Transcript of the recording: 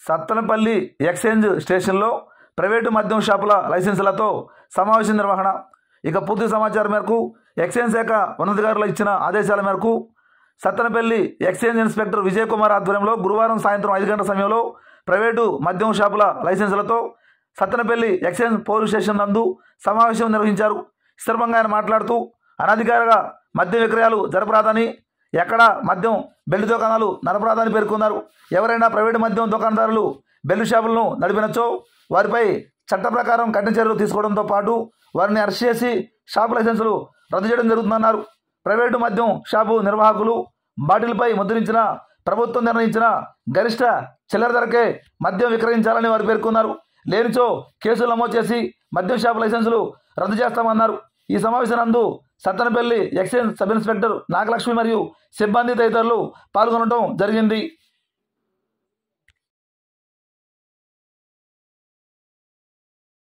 Sattenapalli exchange స్టేషన్లో private మద్యం షాపుల లైసెన్సులతో సమావేశం నిర్వహణ. ఇక పూర్తి సమాచారం మేరకు ఎక్సైజ్ శాఖ ఉన్నతాధికారులు ఇచ్చిన ఆదేశాల మేరకు సత్తెనపల్లి ఎక్స్చేంజ్ ఇన్స్పెక్టర్ విజయ్ కుమార్ ఆధ్వర్యంలో గురువారం సాయంత్రం 5 గంటల సమయంలో ప్రైవేటు మద్యం షాపుల లైసెన్సులతో సత్తెనపల్లి ఎక్స్చేంజ్ పోలీస్ స్టేషన్ నందు సమావేశం నిర్వహించారు. ఈ సందర్భంగా ఆయన మాట్లాడుతూ అనధికారిగా మద్యం విక్రయాలు జరపరాదని, ఎక్కడ మద్యం బెల్ట్ దుకాణాలు నడపరాదని పేర్కొన్నారు. ఎవరైనా ప్రైవేటు మద్యం దుకాణదారులు బెల్ట్ షాపులను నడిపినచో వారిపై చట్ట ప్రకారం కఠిన చర్యలు తీసుకోవడంతో పాటు వారిని అరెస్ట్ చేసి షాపు లైసెన్సులు రద్దు చేయడం జరుగుతుందన్నారు. ప్రైవేటు మద్యం షాపు నిర్వాహకులు బాటిల్పై ముద్రించిన ప్రభుత్వం నిర్ణయించిన గరిష్ట చిల్లర ధరకే మద్యం విక్రయించాలని వారు పేర్కొన్నారు. లేనిచో కేసులు నమోదు చేసి మద్యం షాపు లైసెన్సులు రద్దు చేస్తామన్నారు. ఈ సమావేశం నందు Sattenapalli excise sub inspector Nagalakshmi మరియు సిబ్బంది తదితరులు పాల్గొనడం జరిగింది.